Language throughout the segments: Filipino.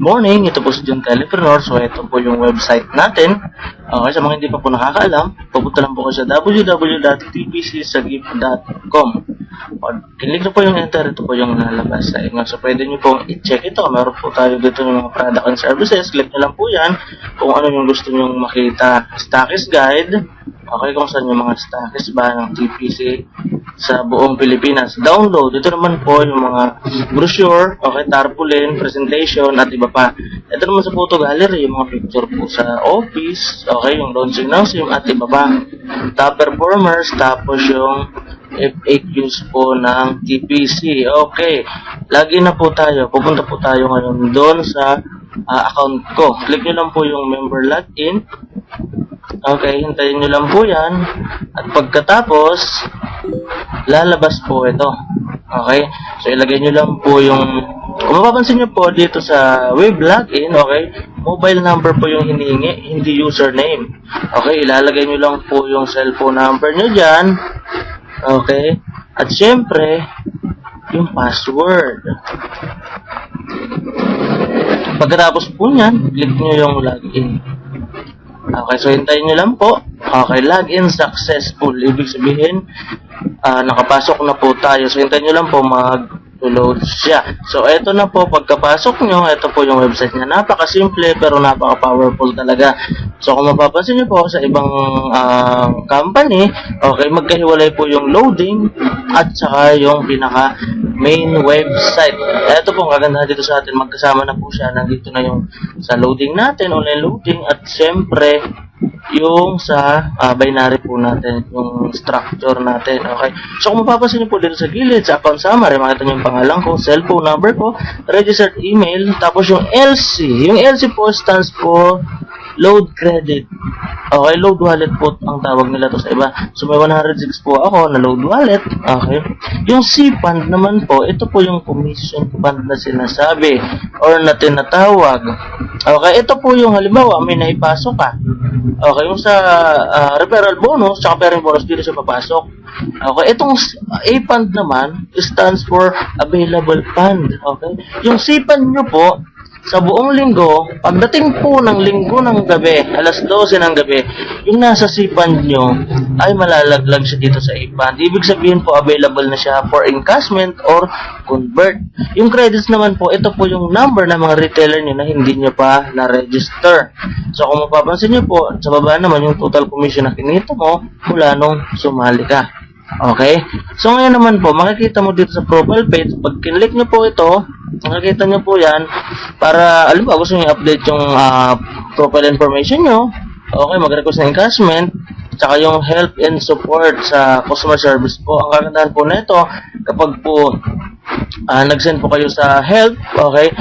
morning, ito po si John Calipreneur. So ito po yung website natin. Okay, sa mga hindi pa po nakakaalam, pupunta lang po kayo sa www.tpcsagip.com. Pag click na po yung enter, ito po yung nalabas sa inyo. So pwede nyo pong i-check ito. Meron po tayo dito ng mga product and services. Click nyo lang po yan kung ano yung gusto nyo makita. Stockist guide. Okay, kung saan yung mga stockist ba ng TPC sa buong Pilipinas. Download. Ito naman po yung mga brochure, okay, tarpaulin, presentation, at iba pa. Ito naman sa photo gallery, yung mga picture po sa office, okay, yung launching ng SIM, at iba pa. Top performers, tapos yung FAQs po ng TPC. Okay, lagi na po tayo. Pupunta po tayo ngayon doon sa account ko. Click nyo lang po yung member login. Okay, hintayin nyo lang po yan. At pagkatapos, lalabas po ito. Okay, so ilagay nyo lang po yung, kung mapapansin nyo po dito sa web login, okay, mobile number po yung hinihingi, hindi username. Okay, ilalagay nyo lang po yung cellphone number nyo dyan. Okay, at syempre, yung password. Pagkatapos po nyan, click nyo yung login. Okay, so hintayin nyo lang po. Okay, login successful. Ibig sabihin, nakapasok na po tayo. So hintayin nyo lang po mag-load siya. So eto na po, pagkapasok nyo, ito po yung website niya. Napakasimple pero napaka-powerful talaga. So kung mapapansin nyo po sa ibang company, okay, magkahiwalay po yung loading at saka yung pinaka main website. Ito po ang kagandahan dito sa atin, magkasama na po siya. Nandito na yung sa loading natin, online loading, at syempre yung sa binary po natin, yung structure natin. Okay, so kung mapapansin niyo po dito sa gilid, sa account summary, makita niyo yung pangalan ko, cellphone number ko, registered email, tapos yung LC. Yung LC po stands for load credit. Okay, load wallet po ang tawag nila to sa iba. So may 106 po ako na load wallet. Okay, yung C fund naman po, ito po yung commission fund na sinasabi or na tinatawag. Okay, ito po yung halimbawa may naipasok ka. Okay, yung sa referral bonus tsaka parent bonus, dito siya papasok. Okay, itong A fund naman stands for available fund. Okay, yung C fund nyo po sa buong linggo, pagdating po ng linggo ng gabi, alas 12 ng gabi, yung nasa C-Fund nyo ay malalaglag siya dito sa A-Fund. Ibig sabihin po, available na siya for encashment or convert. Yung credits naman po, ito po yung number ng mga retailer nyo na hindi nyo pa na-register. So kung mapapansin nyo po, sa baba naman yung total commission na kinita mo mula nung sumali ka. Okay? So ngayon naman po, makikita mo dito sa profile page, pag kinlik nyo po ito, makikita nyo po yan, para, alam ba, gusto nyo i-update yung profile information nyo, okay, mag-request ng encashment, tsaka yung help and support sa customer service po. Ang kagandahan po na ito, kapag po nag-send po kayo sa help, okay,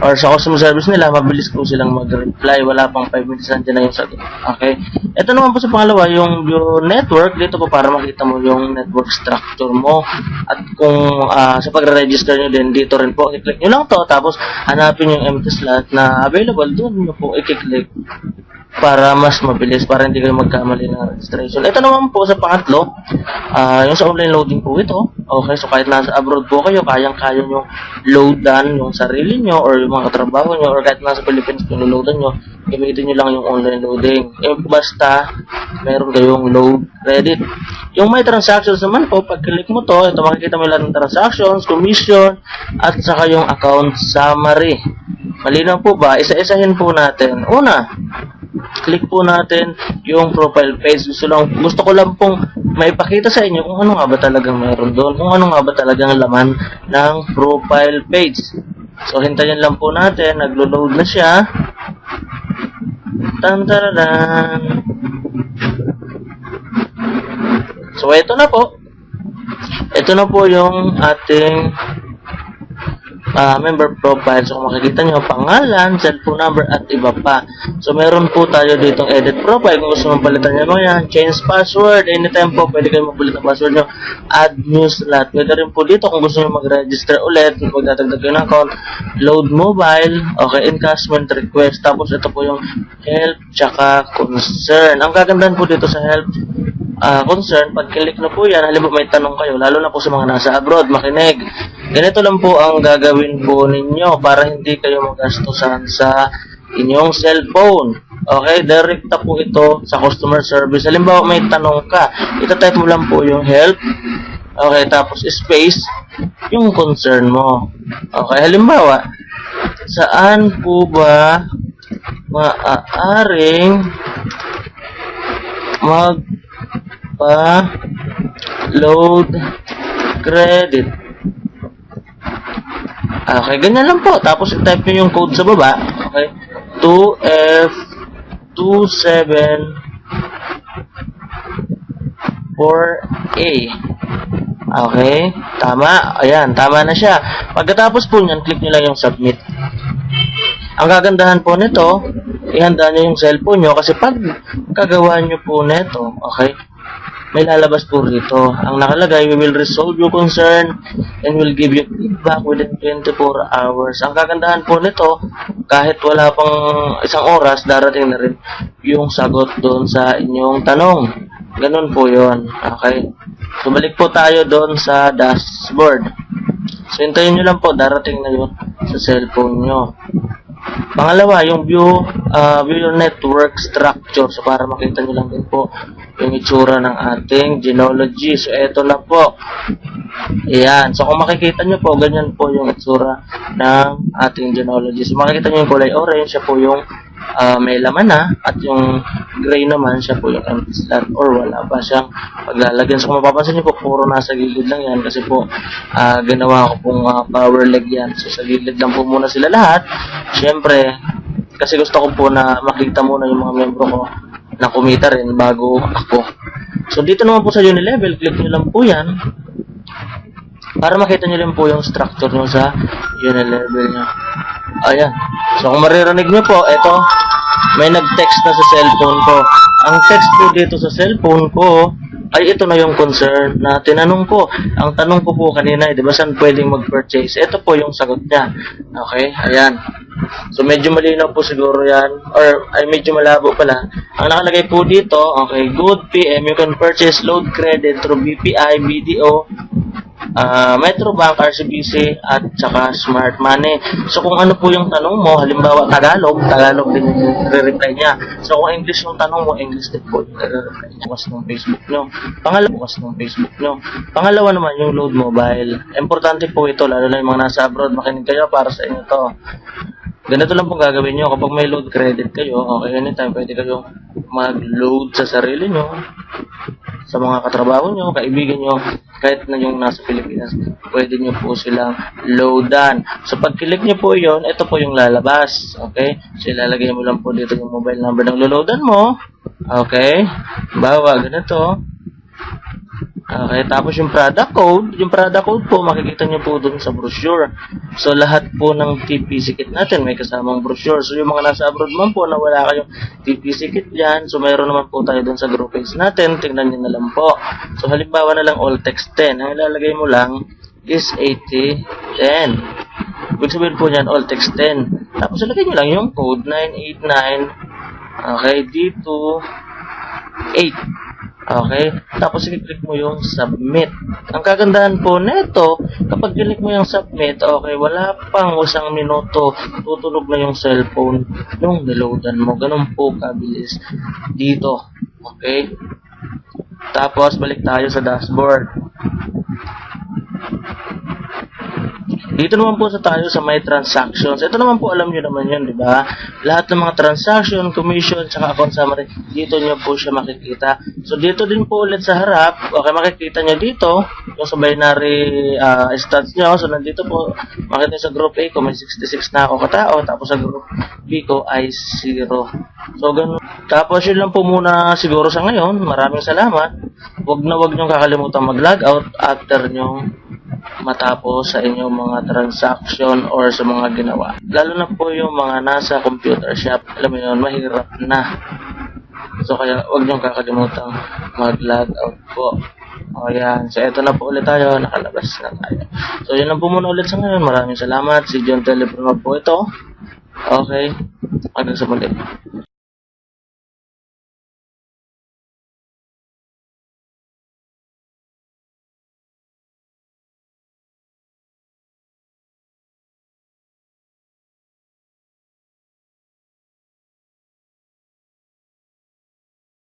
or sa customer service nila, mabilis po silang mag-reply. Wala pang 5 minutes nandiyan na yung sagot. Okay? Ito naman po sa pangalawa, yung network. Dito po para makita mo yung network structure mo. At kung sa pagre-register nyo din, dito rin po, i-click nyo lang to, tapos hanapin yung empty slot na available. Doon nyo po i-click para mas mabilis, para hindi kayo magkamali ng registration. Ito naman po sa pangatlo, yung sa online loading po ito. Okay, so kahit nasa abroad po kayo, kayang-kaya nyo loadan yung sarili nyo or yung mga katrabaho nyo, or kahit nasa Philippines nyo loadan nyo, gamitin nyo lang yung online loading. Basta meron kayong load credit. Yung may transactions naman po, pag-click mo to, ito makikita mo lahat ng transactions, commission, at saka yung account summary. Malinaw po ba? Isa-isahin po natin. Una, click po natin yung profile page. Gusto ko lang pong maipakita sa inyo kung ano nga ba talagang meron doon, kung ano nga ba talagang laman ng profile page. So hintayin lang po natin, naglo-load na siya. Tan-tararan. So ito na po. Ito na po yung ating member profile. So kung makikita nyo, pangalan, cellphone number, at iba pa. So meron po tayo ditong edit profile. Kung gusto mong palitan nyo mo yan, change password, anytime po, pwede kayo mabulit ang password nyo, add new slot. Pwede rin po dito kung gusto nyo mag-register ulit, magdadagdag kayo ng account, load mobile, okay, encashment request. Tapos ito po yung help, tsaka concern. Ang kagandahan po dito sa help, concern, pag-click na po yan, halimbawa may tanong kayo, lalo na po sa mga nasa abroad, makinig. Ganito lang po ang gagawin po ninyo para hindi kayo magastusan sa inyong cellphone. Okay, direkta po ito sa customer service. Halimbawa, may tanong ka, itatype mo lang po yung help. Okay, tapos space, yung concern mo. Okay, halimbawa, saan po ba maaaring magpa-load credit? Okay, ganyan lang po. Tapos i-type nyo yung code sa baba. Okay, 2F27 4A. Okay, tama. Ayan, tama na siya. Pagkatapos po niyan, click nyo lang yung submit. Ang kagandahan po nito, ihanda nyo yung cellphone nyo kasi pag kagawa nyo po nito, okay, may lalabas po rito. Ang nakalagay, we will resolve your concern and will give you feedback within 24 hours. Ang kagandahan po nito, kahit wala pang isang oras, darating na rin yung sagot doon sa inyong tanong. Ganun po yon. Okay. So, balik po tayo doon sa dashboard. So, hintayin nyo lang po, darating na yun sa cellphone nyo. Pangalawa, yung view your network structure. So, para makita nyo lang din po yung itsura ng ating Genealogy. So, eto na po. Ayan. So, kung makikita nyo po, ganyan po yung itsura ng ating Genealogy. So, makikita nyo yung kulay orange, siya po yung may laman na, at yung gray naman, siya po yung empty slot or wala pa siyang paglalagyan. So, kung mapapansin nyo po, puro nasa gilid lang yan kasi po ginawa ko pong power leg yan. So, sa gilid lang po muna sila lahat. Siyempre, kasi gusto ko po na makita muna yung mga membro ko na kumita rin bago ako. So, dito naman po sa Unilevel, click nyo lang po yan para makita nyo rin po yung structure nyo sa Unilevel nyo. Ayan. So, kung maririnig nyo po, eto, may nag-text na sa cellphone ko. Ang text po dito sa cellphone ko, ay ito na yung concern na tinanong ko. Ang tanong ko po kanina, di ba saan pwedeng mag-purchase? Ito po yung sagot niya. Okay, ayan. So, medyo malinaw po siguro yan, or ay medyo malabo pala. Ang nakalagay po dito, okay, good PM, you can purchase load credit through BPI, BDO, Metrobank, RCBC, at saka Smart Money. So, kung ano po yung tanong mo, halimbawa Tagalog din yung re-reply niya. So, kung English yung tanong mo, English din po yung re-reply niya. Bukas ng Facebook nyo. Pangalawa naman yung load mobile. Importante po ito, lalo na yung mga nasa abroad. Makinig kayo para sa inyo to. Ganito lang pong gagawin nyo. Kapag may load credit kayo, okay, anytime pwede kayo mag-load sa sarili nyo, sa mga katrabaho nyo, kaibigan nyo, kahit na yung nasa Pilipinas, pwede nyo po silang loadan. So, pag click nyo po yon, ito po yung lalabas. Okay? So, ilalagay mo lang po dito yung mobile number ng loadan mo. Okay? Bawa, ganito. Okay, tapos yung product code po, makikita nyo po dun sa brochure. So, lahat po ng TPC kit natin may kasamang brochure. So, yung mga nasa abroad man po na wala kayong TPC kit dyan, so mayroon naman po tayo dun sa group page natin, tingnan nyo na lang po. So, halimbawa na lang all text 10. Ang ilalagay mo lang is 8010. Ibig sabihin po niyan, all text 10. Tapos, ilagay nyo lang yung code 989, okay, D2, 8. Okay? Tapos, i-click mo yung submit. Ang kagandahan po nito, kapag click mo yung submit, okay, wala pang isang minuto, tutunog na yung cellphone nung niloadan mo. Ganun po kabilis dito. Okay? Tapos, balik tayo sa dashboard. Dito naman po tayo sa my transactions. Ito naman po, alam nyo naman yun, di ba? Lahat ng mga transaction, commission, saka account summary, dito nyo po siya makikita. So, dito din po ulit sa harap, okay, makikita nyo dito, yung sa binary stats nyo. So, nandito po, makikita nyo sa group A ko, may 66 na ako katao, tapos sa group B ko ay 0. So, ganun. Tapos, yun lang po muna siguro sa ngayon. Maraming salamat. Huwag nyo kakalimutan mag-log out after nyo matapos sa inyong mga transaction or sa mga ginawa. Lalo na po yung mga nasa computer shop, alam mo yun, mahirap na. So, kaya huwag niyong kakalimutan mag-log out po. O yan. So, eto na po ulit tayo. Nakalabas na tayo. So, yun lang po muna ulit sa ngayon. Maraming salamat. Si John Teleprono po ito. Okay. Hanggang sa muli.